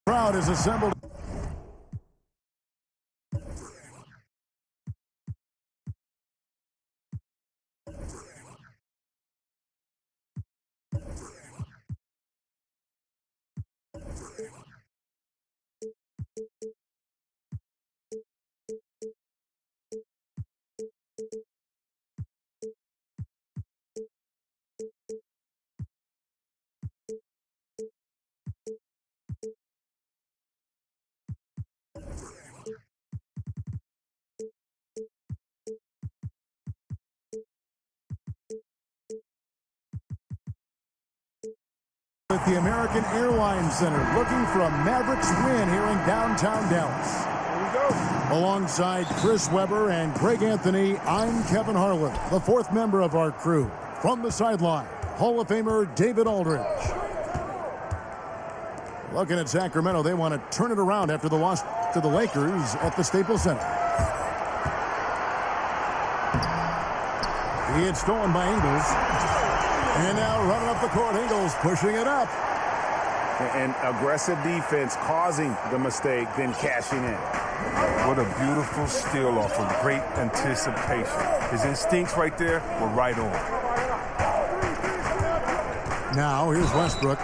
Crowd is assembled. At the American Airlines Center, looking for a Mavericks win here in downtown Dallas. Here we go. Alongside Chris Webber and Greg Anthony, I'm Kevin Harlan, the fourth member of our crew. From the sideline, Hall of Famer David Aldridge. Looking at Sacramento, they want to turn it around after the loss to the Lakers at the Staples Center. He had stolen by Ingles. And now running up the court, Ingles pushing it up. And aggressive defense causing the mistake, then cashing in. What a beautiful steal off of great anticipation. His instincts right there were right on. Now here's Westbrook.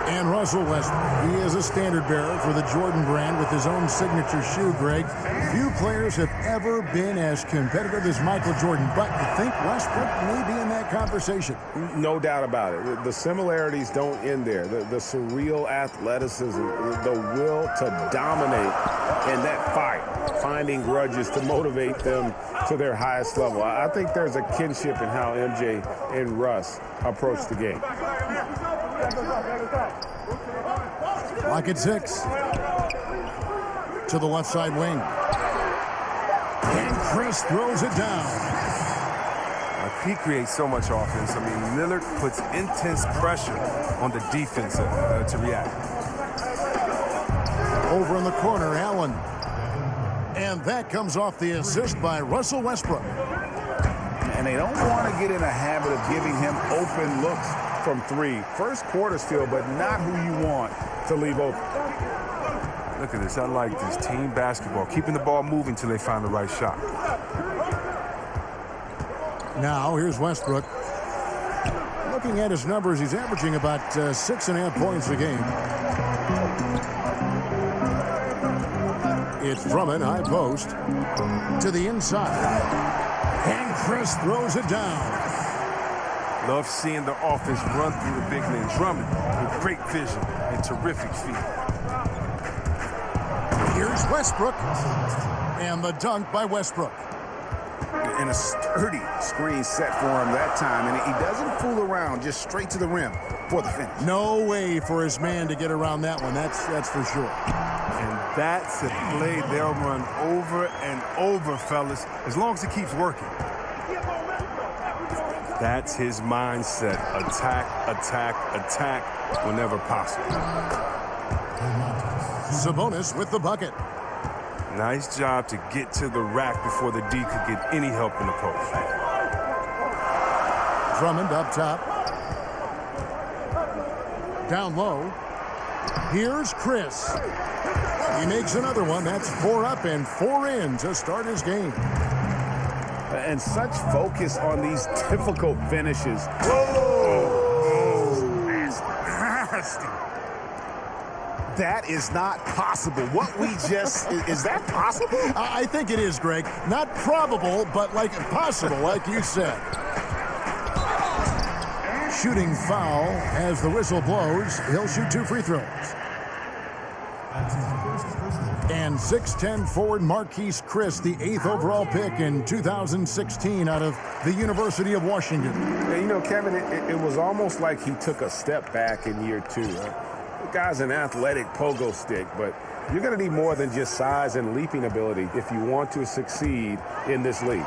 And Russell Westbrook. He is a standard bearer for the Jordan brand with his own signature shoe, Greg. Few players have ever been as competitive as Michael Jordan, but you think Westbrook may be in that conversation? No doubt about it. The similarities don't end there. The surreal athleticism, the will to dominate, and that fight, finding grudges to motivate them to their highest level. I think there's a kinship in how MJ and Russ approach the game. Lock at 6. To the left side wing. And Chris throws it down. He creates so much offense. I mean, Lillard puts intense pressure on the defense to react. Over in the corner, Allen. And that comes off the assist by Russell Westbrook. And they don't want to get in a habit of giving him open looks from 3. First quarter still, but not who you want to leave open. Look at this. I like this. Team basketball. Keeping the ball moving till they find the right shot. Now, here's Westbrook. Looking at his numbers, he's averaging about 6.5 points a game. It's Drummond, high post. To the inside. And Chris throws it down. Love seeing the offense run through the big man. Drummond with great vision and terrific feet. Here's Westbrook. And the dunk by Westbrook. And a sturdy screen set for him that time. And he doesn't fool around, just straight to the rim for the finish. No way for his man to get around that one. That's for sure. And that's a play they'll run over and over, fellas, as long as he keeps working. That's his mindset. Attack, attack, attack whenever possible. Sabonis with the bucket. Nice job to get to the rack before the D could get any help in the post. Drummond up top. Down low. Here's Chris. He makes another one. That's 4 up and 4 in to start his game. And such focus on these difficult finishes. Whoa! Nasty. That is not possible. What we just, is that possible? I think it is, Greg. Not probable, but like possible, like you said. Shooting foul as the whistle blows. He'll shoot 2 free throws. And 6'10" forward Marquise Chris, the 8th overall pick in 2016 out of the University of Washington. And you know, Kevin, it was almost like he took a step back in year 2. The guy's an athletic pogo stick, but you're going to need more than just size and leaping ability if you want to succeed in this league.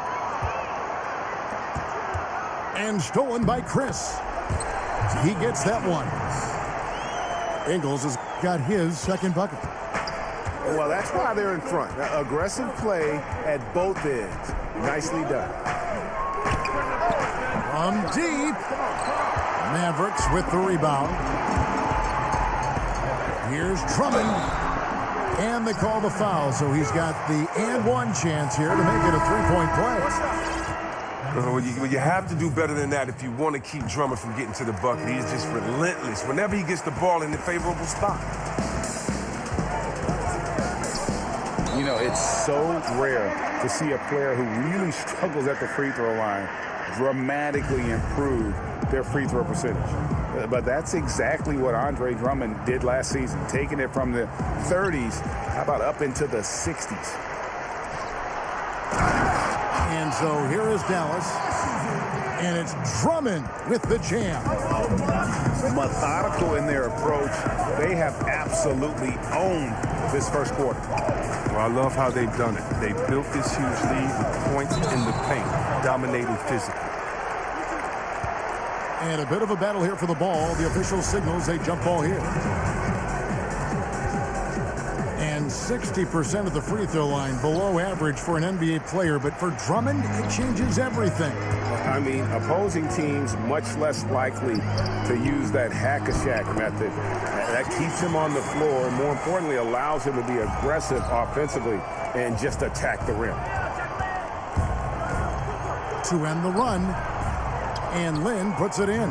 And stolen by Chris. He gets that one. Ingles has got his second bucket. Well, that's why they're in front. Aggressive play at both ends. Nicely done. From deep. Mavericks with the rebound. Here's Drummond. And they call the foul, so he's got the and one chance here to make it a three-point play. Well, you have to do better than that if you want to keep Drummond from getting to the bucket. He's just relentless whenever he gets the ball in the favorable spot. You know, it's so rare to see a player who really struggles at the free throw line dramatically improve their free throw percentage. But that's exactly what Andre Drummond did last season, taking it from the 30s, how about up into the 60s. And so here is Dallas, and it's Drummond with the jam. Methodical in their approach. They have absolutely owned this first quarter. Well, I love how they've done it. They built this huge lead with points in the paint, dominating physically. And a bit of a battle here for the ball. The official signals a jump ball here. And 60% of the free throw line, below average for an NBA player. But for Drummond, it changes everything. I mean, opposing teams much less likely to use that hack-a-shack method. That keeps him on the floor and, more importantly, allows him to be aggressive offensively and just attack the rim. To end the run. And Lynn puts it in.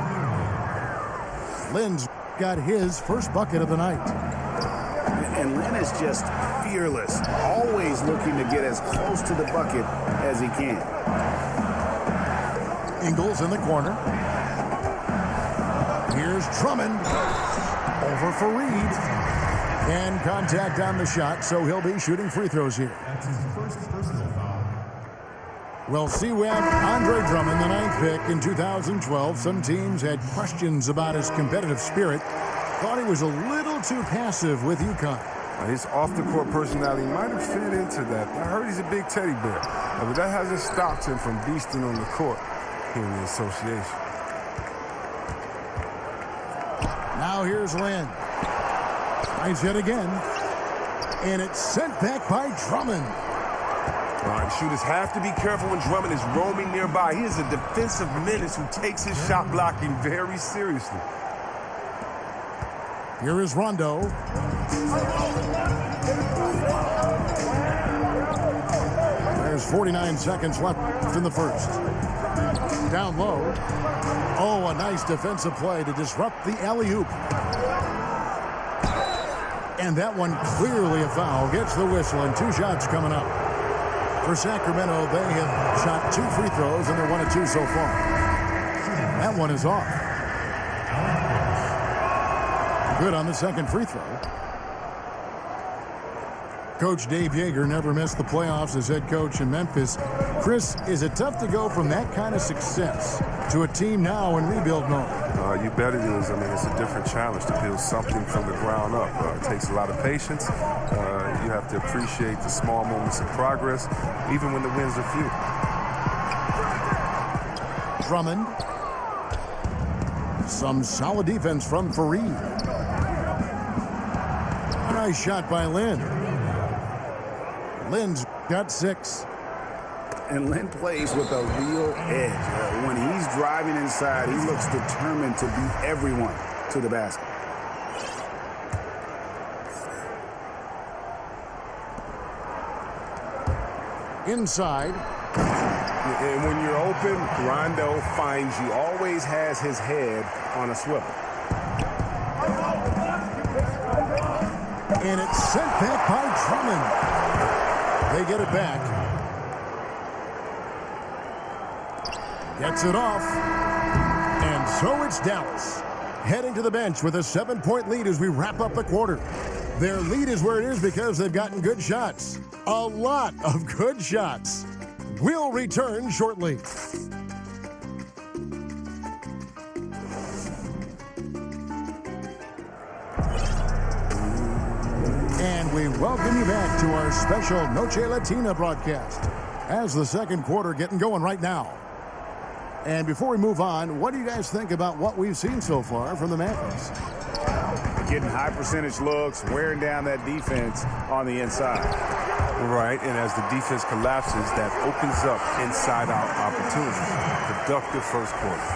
Lynn's got his first bucket of the night. And Lynn is just fearless, always looking to get as close to the bucket as he can. Ingles in the corner. Here's Drummond. Over for Reed. And contact on the shot, so he'll be shooting free throws here. That's his first personal foul. Well, see, we have Andre Drummond, the 9th pick in 2012. Some teams had questions about his competitive spirit. Thought he was a little too passive with UConn. His off-the-court personality might have fit into that. I heard he's a big teddy bear, but that hasn't stopped him from beasting on the court here in the association. Now here's Lynn. Tries yet again. And it's sent back by Drummond. All right, shooters have to be careful when Drummond is roaming nearby. He is a defensive menace who takes his shot blocking very seriously. Here is Rondo. There's 49 seconds left in the first. Down low. Oh, a nice defensive play to disrupt the alley-oop. And that one clearly a foul. Gets the whistle, and 2 shots coming up. For Sacramento, they have shot 2 free throws, and they're 1 of 2 so far. That one is off. Good on the second free throw. Coach Dave Yeager never missed the playoffs as head coach in Memphis. Chris, is it tough to go from that kind of success to a team now in rebuild mode? You bet it is. I mean, it's a different challenge to build something from the ground up. It takes a lot of patience. You have to appreciate the small moments of progress, even when the wins are few. Drummond. Some solid defense from Fareed. Nice shot by Lynn. Lynn's got 6. And Lynn plays with a real edge. When he's driving inside, he looks determined to beat everyone to the basket. Inside. And when you're open, Rondo finds you. Always has his head on a swivel. And it's sent back by Drummond. They get it back. Gets it off. And so it's Dallas heading to the bench with a 7-point lead as we wrap up the quarter. Their lead is where it is because they've gotten good shots. A lot of good shots. We'll return shortly. And we welcome you back to our special Noche Latina broadcast as the second quarter getting going right now. And before we move on, what do you guys think about what we've seen so far from the Mavericks? Getting high percentage looks, wearing down that defense on the inside. Right, and as the defense collapses, that opens up inside-out opportunities. Productive first quarter.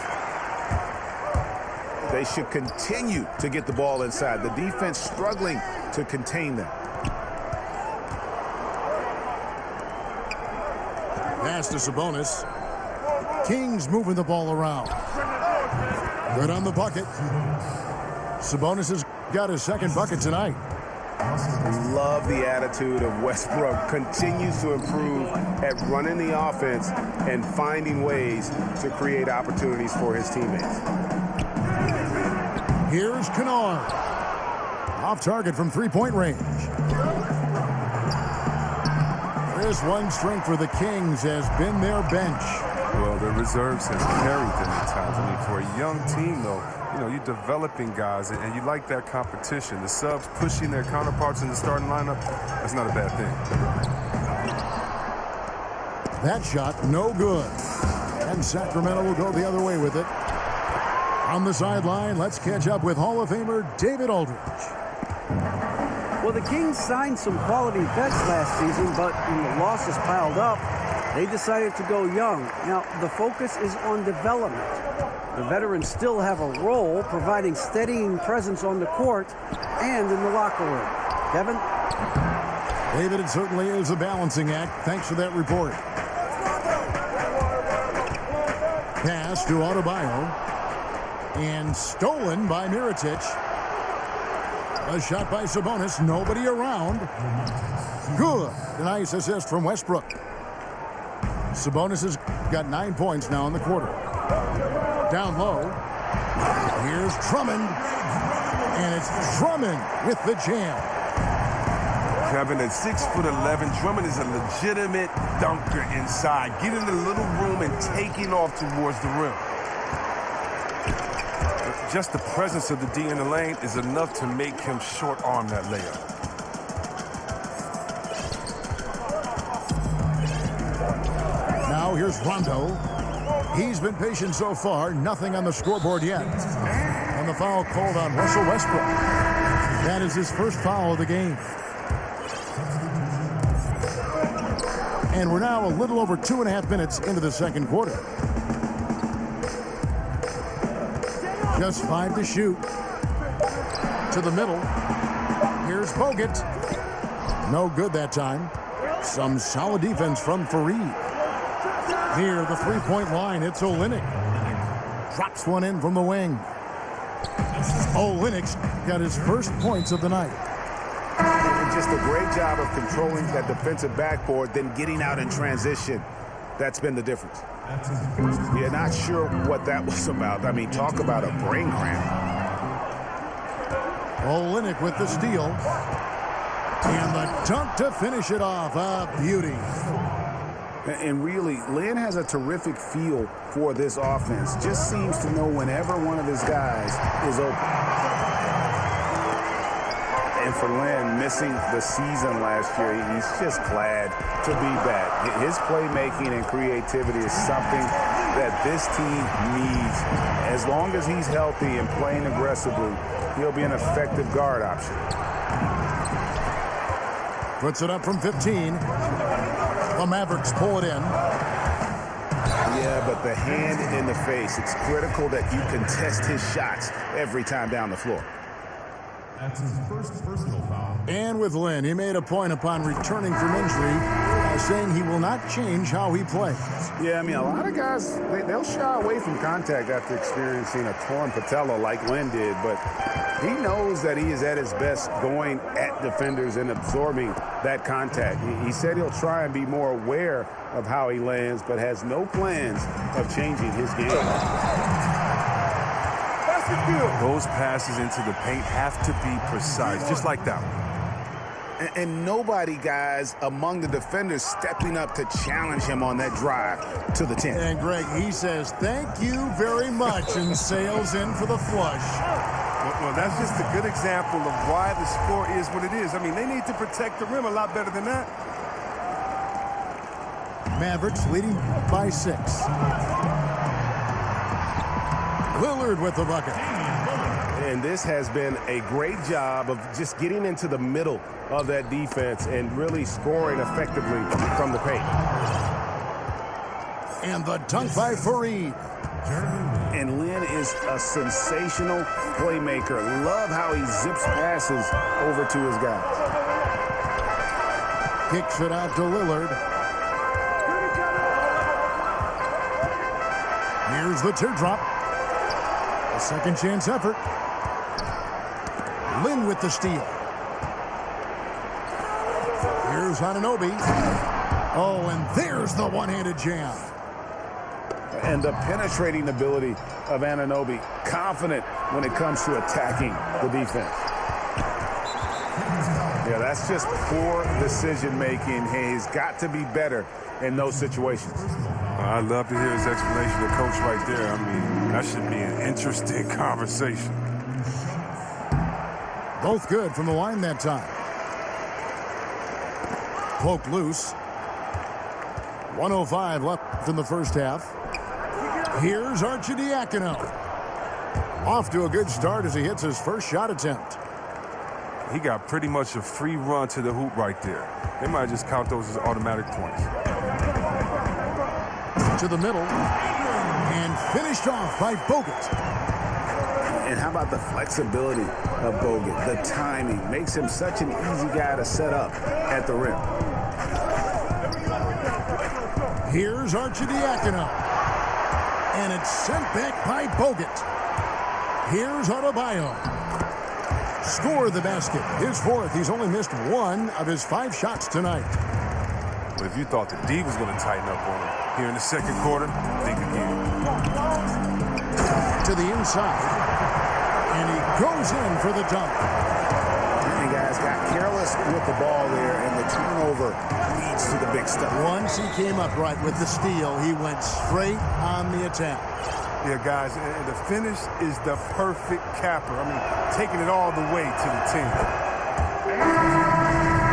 They should continue to get the ball inside. The defense struggling to contain them. Pass to Sabonis. Kings moving the ball around. Good on the bucket. Sabonis has got his second bucket tonight. Love the attitude of Westbrook. Continues to improve at running the offense and finding ways to create opportunities for his teammates. Here's Kennard. Off target from three-point range. This one strength for the Kings has been their bench. Well, the reserves have carried them at times. I mean, for a young team, though, you know, you're developing guys, and you like that competition. The subs pushing their counterparts in the starting lineup, that's not a bad thing. That shot, no good. And Sacramento will go the other way with it. On the sideline, let's catch up with Hall of Famer David Aldridge. Well, the Kings signed some quality vets last season, but when the losses piled up, they decided to go young. Now, the focus is on development. The veterans still have a role, providing steadying presence on the court and in the locker room. Kevin? David, it certainly is a balancing act. Thanks for that report. Pass to Adebayo. And stolen by Mirotic. A shot by Sabonis. Nobody around. Good. A nice assist from Westbrook. Sabonis has got 9 points now in the quarter. Down low. Here's Drummond. And it's Drummond with the jam. Kevin, at 6'11", Drummond is a legitimate dunker inside, getting a little room and taking off towards the rim. Just the presence of the D in the lane is enough to make him short-arm that layup. Now here's Rondo. He's been patient so far. Nothing on the scoreboard yet. And the foul called on Russell Westbrook. That is his first foul of the game. And we're now a little over 2.5 minutes into the second quarter. Just 5 to shoot. To the middle. Here's Bogut. No good that time. Some solid defense from Fareed. Near the three-point line, it's Olynyk. Drops one in from the wing. Olynyk's got his first points of the night. Just a great job of controlling that defensive backboard, then getting out in transition. That's been the difference. Yeah, not sure what that was about. I mean, talk about a brain cramp. Olynyk with the steal. And the dunk to finish it off. A beauty. And really, Lynn has a terrific feel for this offense. Just seems to know whenever one of his guys is open. And for Lynn, missing the season last year, he's just glad to be back. His playmaking and creativity is something that this team needs. As long as he's healthy and playing aggressively, he'll be an effective guard option. Puts it up from 15. The Mavericks pull it in. Yeah, but the hand in the face, it's critical that you contest his shots every time down the floor. That's his first personal foul. And with Lynn, he made a point upon returning from injury, saying he will not change how he plays. Yeah, I mean, a lot of guys, they'll shy away from contact after experiencing a torn patella like Lynn did, but he knows that he is at his best going at defenders and absorbing that contact. He said he'll try and be more aware of how he lands, but has no plans of changing his game. Those passes into the paint have to be precise, just like that one. And nobody, guys, among the defenders stepping up to challenge him on that drive to the 10. And Greg, he says, thank you very much, and sails in for the flush. Well, that's just a good example of why the score is what it is. I mean, they need to protect the rim a lot better than that. Mavericks leading by 6. Lillard with the bucket. And this has been a great job of just getting into the middle of that defense and really scoring effectively from the paint. And the dunk by Fareed. And Lynn is a sensational playmaker. Love how he zips passes over to his guys. Kicks it out to Lillard. Here's the teardrop. A second chance effort. Lynn with the steal. Here's Anunoby. Oh, and there's the one-handed jam. And the penetrating ability of Anunoby, confident when it comes to attacking the defense. Yeah, that's just poor decision-making. He's got to be better in those situations. I'd love to hear his explanation to Coach right there. I mean, that should be an interesting conversation. Both good from the line that time. Poked loose. 1:05 left in the first half. Here's Arcidiacono. Off to a good start as he hits his first shot attempt. He got pretty much a free run to the hoop right there. They might just count those as automatic points. To the middle. And finished off by Bogut. And how about the flexibility of Bogut? The timing makes him such an easy guy to set up at the rim. Here's Arcidiacono. And it's sent back by Bogut. Here's Adebayo. Scored the basket. His fourth. He's only missed one of his 5 shots tonight. But if you thought the D was going to tighten up on him here in the second quarter, think again. To the inside. And he goes in for the dunk. And guys got careless with the ball there, and the turnover leads to the big stuff. Once he came up right with the steal, he went straight on the attack. Yeah, guys, and the finish is the perfect capper. I mean, taking it all the way to the team.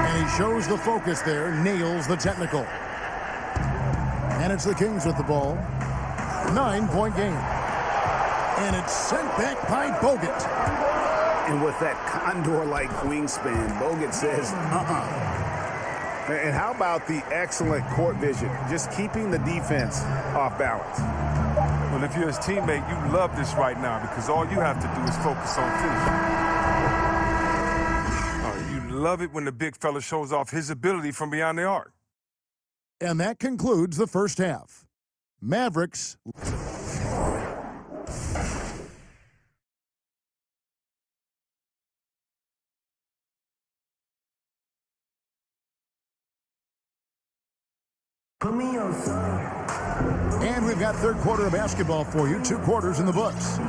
And he shows the focus there, nails the technical. And it's the Kings with the ball. 9-point game. And it's sent back by Bogut. And with that condor-like wingspan, Bogut says, And how about the excellent court vision, just keeping the defense off balance? Well, if you're his teammate, you love this right now because all you have to do is focus on finishing. You love it when the big fella shows off his ability from beyond the arc. And that concludes the first half. Mavericks. And we've got third quarter of basketball for you. 2 quarters in the books. You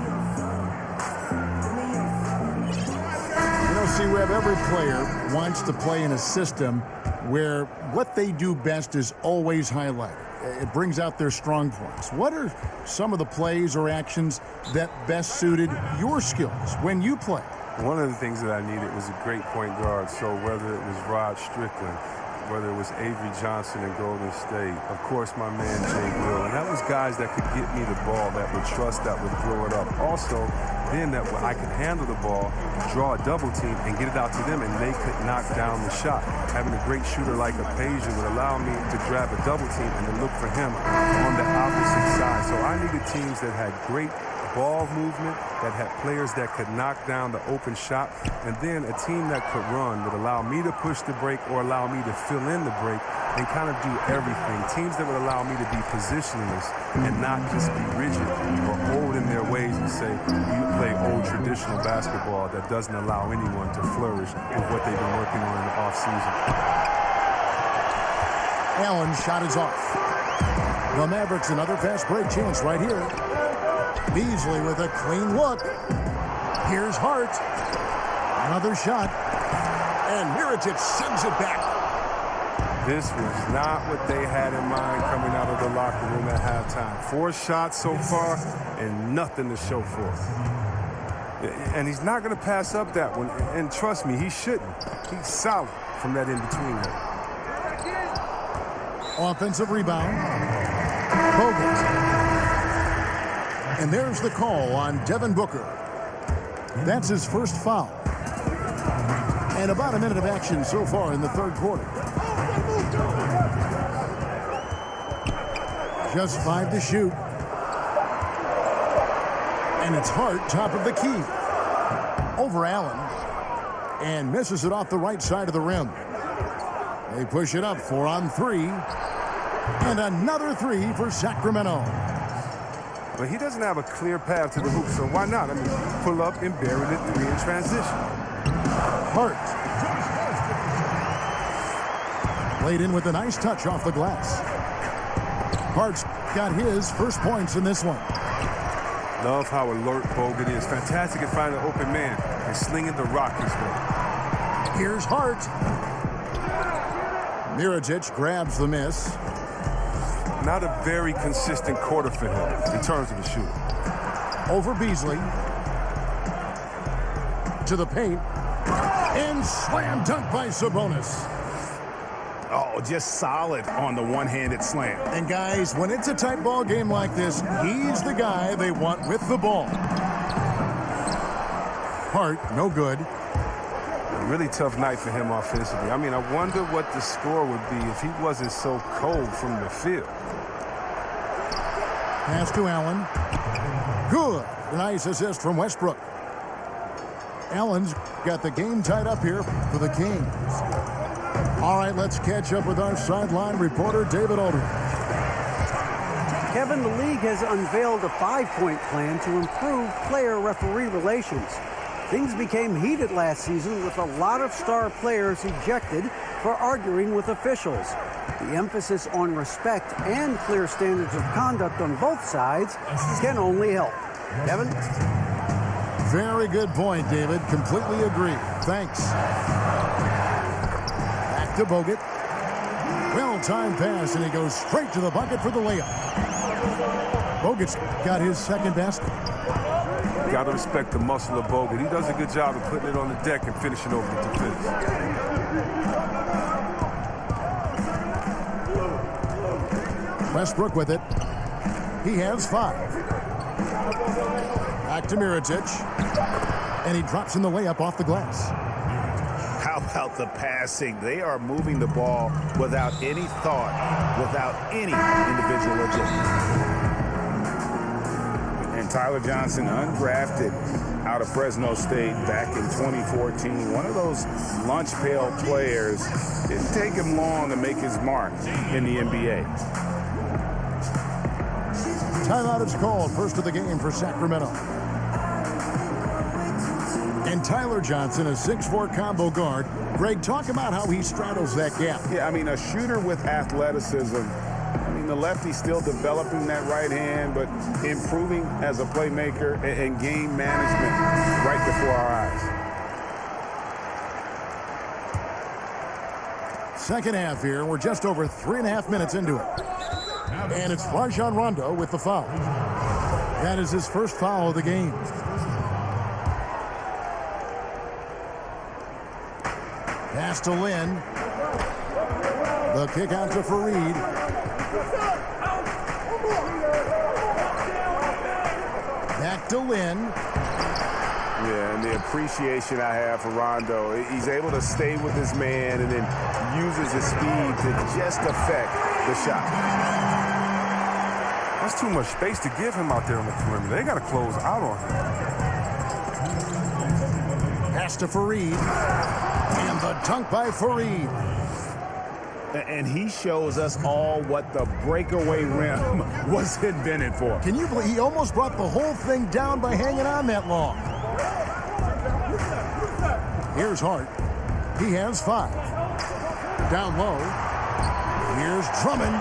know, see, Webb, every player wants to play in a system where what they do best is always highlighted. It brings out their strong points. What are some of the plays or actions that best suited your skills when you play? One of the things that I needed was a great point guard. So whether it was Rod Strickland, whether it was Avery Johnson in Golden State, of course my man Jay Will, and that was guys that could get me the ball, that would trust, that would throw it up. Also, then that I could handle the ball, draw a double team, and get it out to them, and they could knock down the shot. Having a great shooter like Apasia would allow me to grab a double team and then look for him on the opposite side. So I needed teams that had great ball movement, that had players that could knock down the open shot, and then a team that could run would allow me to push the break or allow me to fill in the break and kind of do everything. Teams that would allow me to be positionless and not just be rigid or old in their ways and say, you play old traditional basketball that doesn't allow anyone to flourish with what they've been working on in the offseason. Allen's shot is off. The Mavericks another fast break chance right here. Beasley with a clean look. Here's Hart. Another shot. And Mirotic sends it back. This was not what they had in mind coming out of the locker room at halftime. 4 shots so far and nothing to show for it. And he's not going to pass up that one. And trust me, he shouldn't. He's solid from that in-between there. Offensive rebound. Bogut. And there's the call on Devin Booker. That's his first foul. And about a minute of action so far in the third quarter. Just 5 to shoot. And it's Hart, top of the key. Over Allen. And misses it off the right side of the rim. They push it up 4 on 3. And another 3 for Sacramento. But he doesn't have a clear path to the hoop, so why not? I mean, pull up and bury the 3 in transition. Hart. Played in with a nice touch off the glass. Hart's got his first points in this one. Love how alert Bogut is. Fantastic at finding an open man and slinging the rock his way. Here's Hart. Mirotic grabs the miss. Not a very consistent quarter for him in terms of the shooting. Over Beasley. To the paint. And slam dunk by Sabonis. Oh, just solid on the one-handed slam. And guys, when it's a tight ball game like this, he's the guy they want with the ball. Hart, no good. A really tough night for him offensively. I mean, I wonder what the score would be if he wasn't so cold from the field. Pass to Allen. Good. Nice assist from Westbrook. Allen's got the game tied up here for the Kings. All right, let's catch up with our sideline reporter, David Aldridge. Kevin, the league has unveiled a 5-point plan to improve player-referee relations. Things became heated last season with a lot of star players ejected for arguing with officials. The emphasis on respect and clear standards of conduct on both sides can only help. Kevin? Very good point, David. Completely agree. Thanks. Back to Bogut. Well-timed pass, and he goes straight to the bucket for the layup. Bogut's got his second basket. Got to respect the muscle of Bogut. He does a good job of putting it on the deck and finishing over the defense. Westbrook with it. He has 5. Back to Mirotic. And he drops in the layup off the glass. How about the passing? They are moving the ball without any thought, without any individual agenda. And Tyler Johnson, undrafted out of Fresno State back in 2014. One of those lunch pail players. Didn't take him long to make his mark in the NBA. Timeout is called. First of the game for Sacramento. And Tyler Johnson, a 6'4" combo guard. Greg, talk about how he straddles that gap. Yeah, I mean, a shooter with athleticism. I mean, the lefty's still developing that right hand, but improving as a playmaker and game management right before our eyes. Second half here. We're just over 3.5 minutes into it. And it's Rajon Rondo with the foul. That is his first foul of the game. Pass to Lynn. The kick out to Fareed. Back to Lynn. Yeah, and the appreciation I have for Rondo. He's able to stay with his man and then uses his speed to just affect the shot. That's too much space to give him out there on the perimeter. They got to close out on him. Pass to Fareed. And the dunk by Fareed. And he shows us all what the breakaway rim was invented for. Can you believe he almost brought the whole thing down by hanging on that long? Here's Hart. He has 5. Down low. Here's Drummond.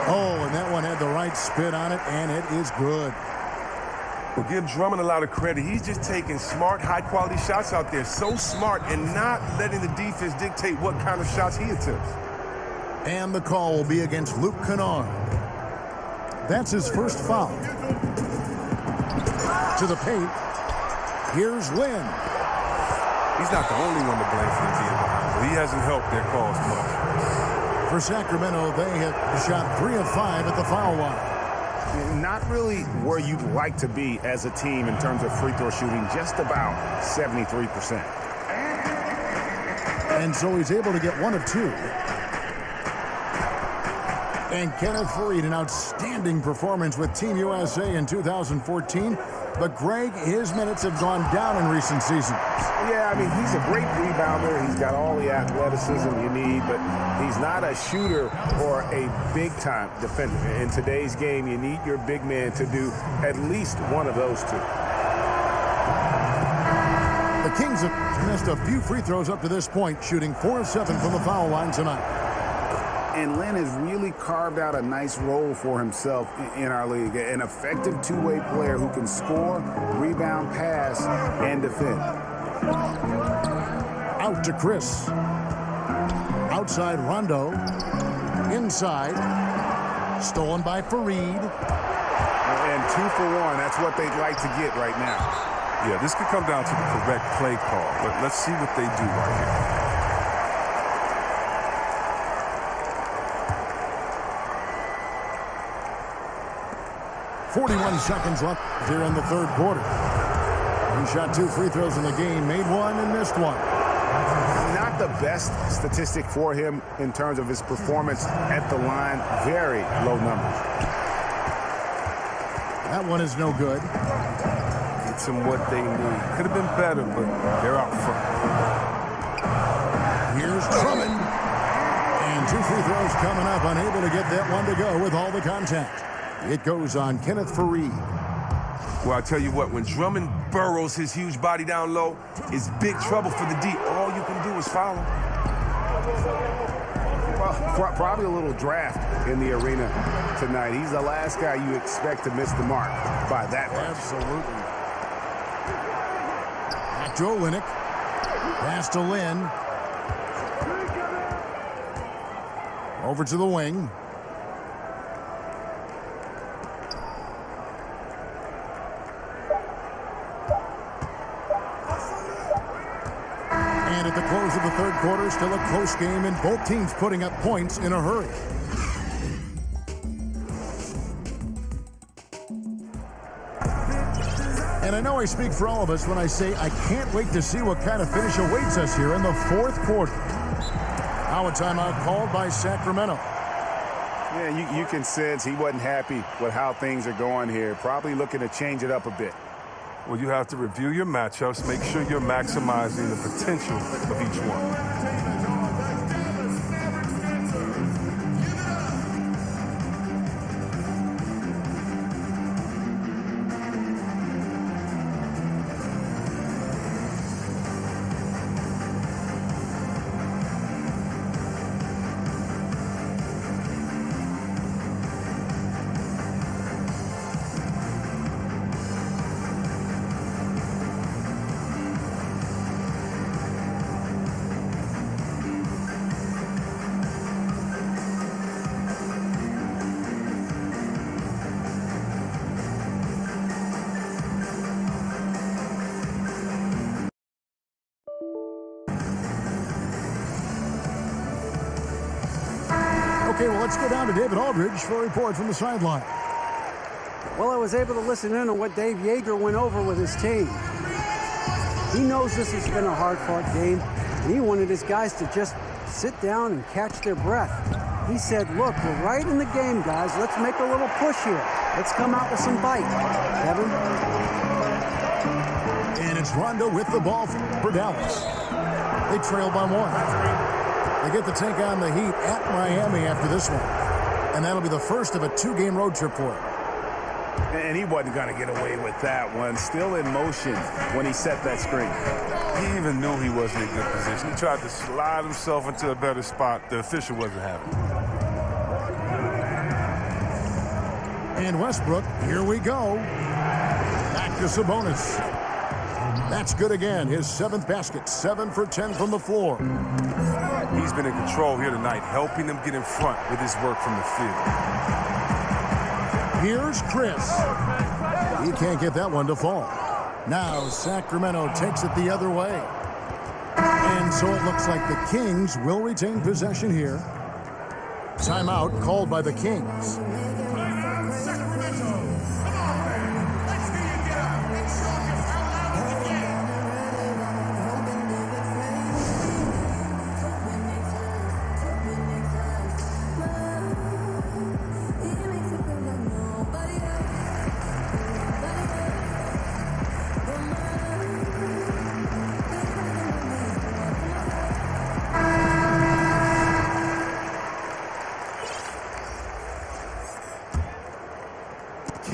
Oh, and that one had the right spin on it, and it is good. Well, give Drummond a lot of credit. He's just taking smart, high-quality shots out there. So smart and not letting the defense dictate what kind of shots he attempts. And the call will be against Luke Kennard. That's his first foul. To the paint. Here's Lynn. He's not the only one to blame for being behind, but he hasn't helped their cause much. For Sacramento, they have shot 3 of 5 at the foul line. Not really where you'd like to be as a team in terms of free throw shooting, just about 73%. And so he's able to get 1 of 2. And Kenneth Fareed, an outstanding performance with Team USA in 2014. But, Greg, his minutes have gone down in recent seasons. Yeah, I mean, he's a great rebounder. He's got all the athleticism you need, but he's not a shooter or a big-time defender. In today's game, you need your big man to do at least one of those two. The Kings have missed a few free throws up to this point, shooting 4 of 7 from the foul line tonight. And Lynn has really carved out a nice role for himself in our league. An effective two-way player who can score, rebound, pass, and defend. Out to Chris. Outside Rondo. Inside. Stolen by Fareed. And 2 for 1. That's what they'd like to get right now. Yeah, this could come down to the correct play call. But let's see what they do right here. 41 seconds left here in the third quarter. He shot 2 free throws in the game, made 1 and missed 1. Not the best statistic for him in terms of his performance at the line. Very low numbers. That one is no good. Gets them what they need. Could have been better, but they're out front. Here's Drummond. And 2 free throws coming up, unable to get that one to go with all the contact. It goes on Kenneth Fareed. Well, I tell you what, when Drummond burrows his huge body down low, it's big trouble for the D. All you can do is foul him. Well, probably a little draft in the arena tonight. He's the last guy you expect to miss the mark by that much. Absolutely. Back to Olynyk. Pass to Lynn. Over to the wing. And at the close of the third quarter, still a close game, and both teams putting up points in a hurry. And I know I speak for all of us when I say I can't wait to see what kind of finish awaits us here in the fourth quarter. Now a timeout called by Sacramento. Yeah, you can sense he wasn't happy with how things are going here. Probably looking to change it up a bit. Well, you have to review your matchups, make sure you're maximizing the potential of each one. Okay, well, let's go down to David Aldridge for a report from the sideline. Well, I was able to listen in on what Dave Yeager went over with his team. He knows this has been a hard-fought game, and he wanted his guys to just sit down and catch their breath. He said, look, we're right in the game, guys. Let's make a little push here. Let's come out with some bite. Kevin? And it's Rondo with the ball for Dallas. They trail by 1. They get to take on the Heat at Miami after this one. And that'll be the first of a 2-game road trip for him. And he wasn't going to get away with that one. Still in motion when he set that screen. He even knew he wasn't in a good position. He tried to slide himself into a better spot. The official wasn't having it. And Westbrook, here we go. Back to Sabonis. That's good again. His 7th basket. 7 for 10 from the floor. He's been in control here tonight, helping them get in front with his work from the field. Here's Chris. He can't get that one to fall. Now Sacramento takes it the other way. And so it looks like the Kings will retain possession here. Timeout called by the Kings.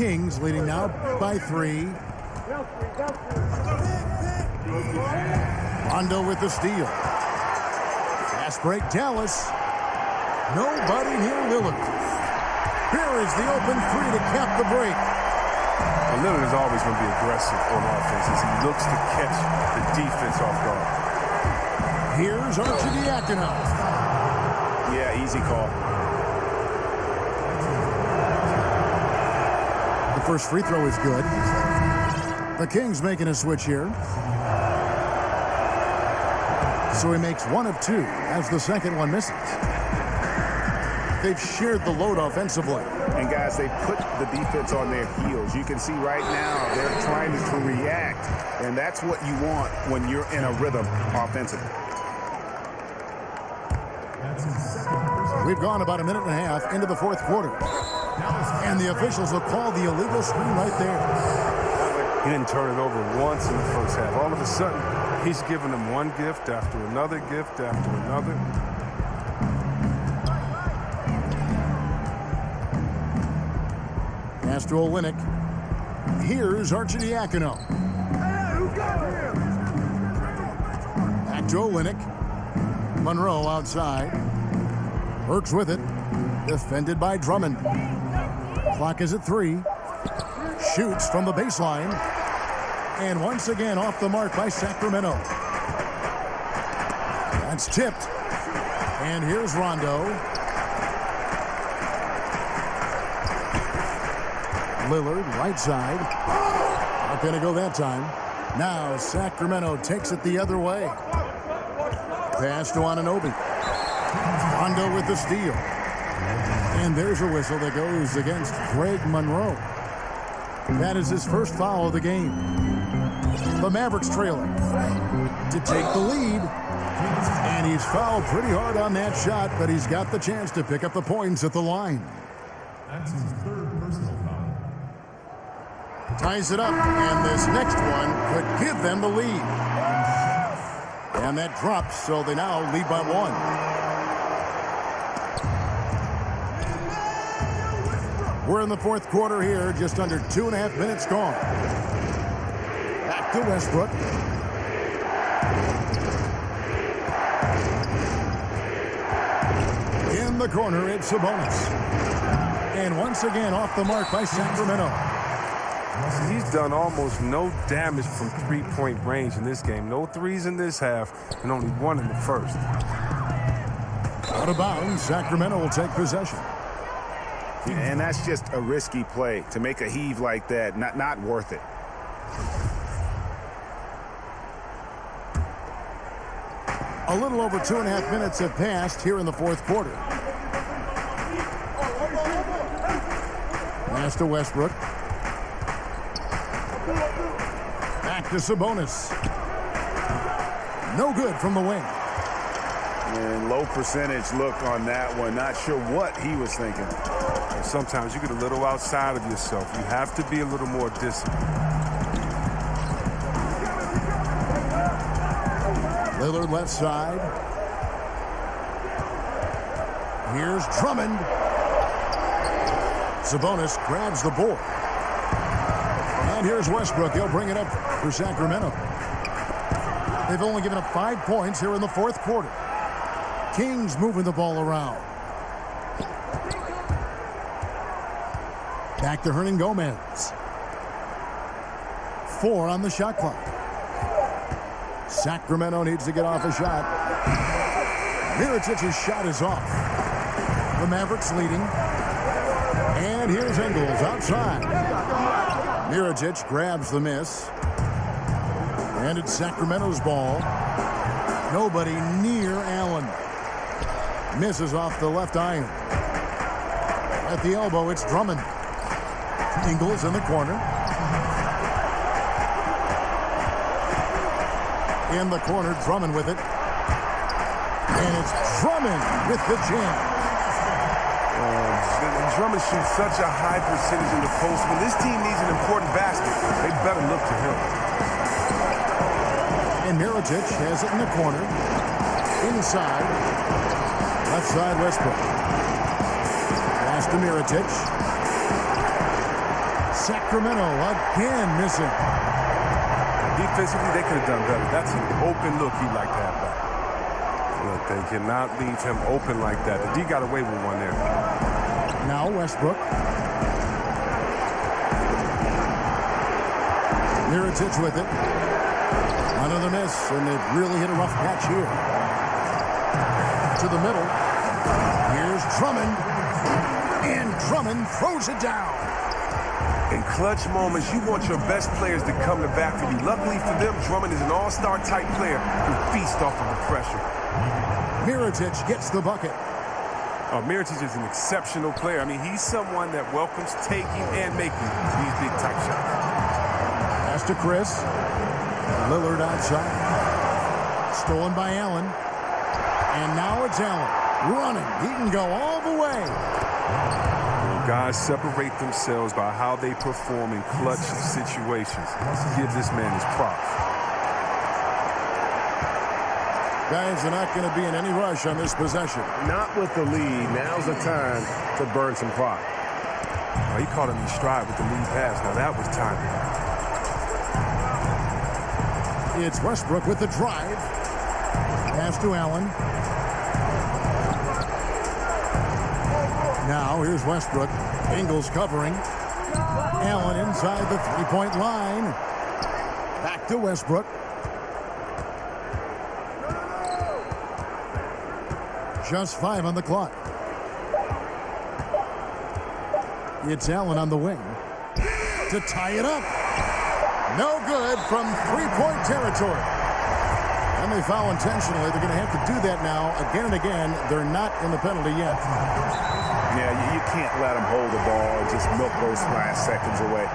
Kings leading now by 3. Rondo with the steal. Fast break, Dallas. Nobody near Lillard. Here is the open 3 to cap the break. And Lillard is always going to be aggressive on offense as he looks to catch the defense off guard. Here's Arcidiacono. Yeah, easy call. The first free throw is good. The Kings making a switch here. So he makes 1 of 2 as the second one misses. They've shared the load offensively. And guys, they put the defense on their heels. You can see right now they're trying to react. And that's what you want when you're in a rhythm offensively. We've gone about a minute and a half into the fourth quarter. And the officials have called the illegal screen right there. He didn't turn it over once in the first half. All of a sudden, he's giving them one gift after another gift after another. Pass to Olynyk. Here's Arcidiacono. Back to Olynyk. Monroe outside. Burks with it. Defended by Drummond. Clock is at 3. Shoots from the baseline. And once again off the mark by Sacramento. That's tipped. And here's Rondo. Lillard, right side. Not going to go that time. Now Sacramento takes it the other way. Pass to Anunoby. Rondo with the steal. And there's a whistle that goes against Greg Monroe. That is his first foul of the game. The Mavericks trailing to take the lead. And he's fouled pretty hard on that shot, but he's got the chance to pick up the points at the line. That's his third personal foul. Ties it up, and this next one could give them the lead. And that drops, so they now lead by 1. We're in the fourth quarter here, just under 2.5 minutes gone. Back to Westbrook. In the corner, it's Sabonis. And once again, off the mark by Sacramento. He's done almost no damage from three-point range in this game. No threes in this half, and only 1 in the first. Out of bounds, Sacramento will take possession. And that's just a risky play to make a heave like that. Not worth it. A little over 2.5 minutes have passed here in the fourth quarter. Pass to Westbrook. Back to Sabonis. No good from the wing. And low percentage look on that one. Not sure what he was thinking. And sometimes you get a little outside of yourself. You have to be a little more disciplined. Lillard left side. Here's Drummond. Sabonis grabs the board. And here's Westbrook. He'll bring it up for Sacramento. They've only given up 5 points here in the fourth quarter. Kings moving the ball around. Back to Hernan Gomez. 4 on the shot clock. Sacramento needs to get off a shot. Mirotic's shot is off. The Mavericks leading. And here's Ingles outside. Mirotic grabs the miss. And it's Sacramento's ball. Nobody near Allen. Misses off the left iron. At the elbow, it's Drummond. Ingles in the corner. In the corner, Drummond with it. And it's Drummond with the jam. Drummond shoots such a high percentage in the post. When this team needs an important basket, they better look to him. And Mirotic has it in the corner. Inside. Left side, Westbrook. Pass to Mirotic. Sacramento again missing. Defensively, they could have done better. That's an open look he'd like to have back. Look, they cannot leave him open like that. The D got away with one there. Now Westbrook. Mirotic with it. Another miss, and they've really hit a rough patch here. To the middle. Here's Drummond. And Drummond throws it down. In clutch moments, you want your best players to come to bat for you. Luckily for them, Drummond is an all-star type player who feasts off of the pressure. Mirotic gets the bucket. Mirotic is an exceptional player. I mean, he's someone that welcomes taking and making these big type shots. Pass to Chris. Lillard outside. Stolen by Allen. And now it's Allen. Running. He can go all the way. Guys separate themselves by how they perform in clutch situations. Give this man his props. Guys are not going to be in any rush on this possession. Not with the lead. Now's the time to burn some clock. Oh, he caught him in stride with the lead pass. Now that was timing. It's Westbrook with the drive. Pass to Allen. Now here's Westbrook. Ingles covering. Allen inside the three-point line. Back to Westbrook. Just 5 on the clock. It's Allen on the wing to tie it up. No good from three-point territory. And they foul intentionally. They're going to have to do that now again and again. They're not in the penalty yet. Yeah, you can't let them hold the ball and just milk those last seconds away.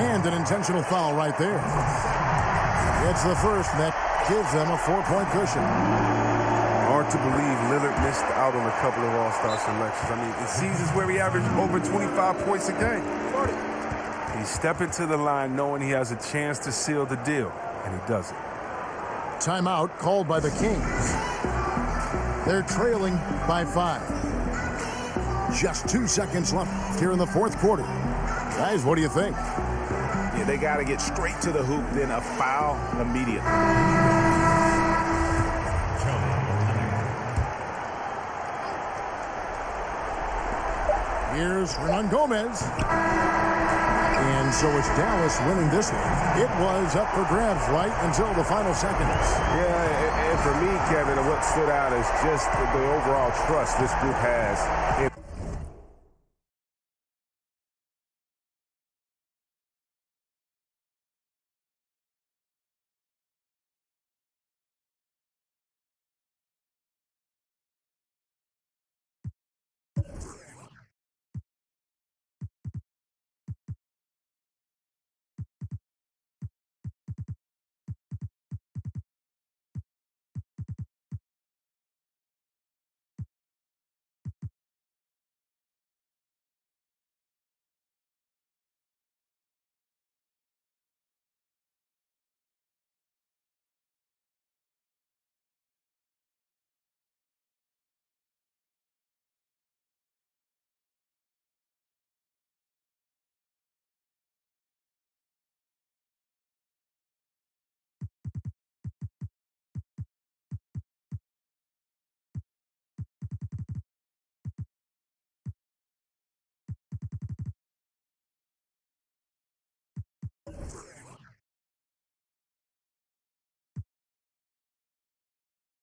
And an intentional foul right there. It's the first that gives them a 4-point cushion. Hard to believe Lillard missed out on a couple of all-star selections. I mean, in seasons where he averaged over 25 points a game. He's stepping to the line knowing he has a chance to seal the deal, and he doesn't. Timeout called by the Kings. They're trailing by 5. Just 2 seconds left here in the fourth quarter. Guys, what do you think? Yeah, they got to get straight to the hoop, then a foul immediately. Here's Hernan Gomez. And so it's Dallas winning this one. It was up for grabs right until the final seconds. Yeah, and for me, Kevin, what stood out is just the overall trust this group has in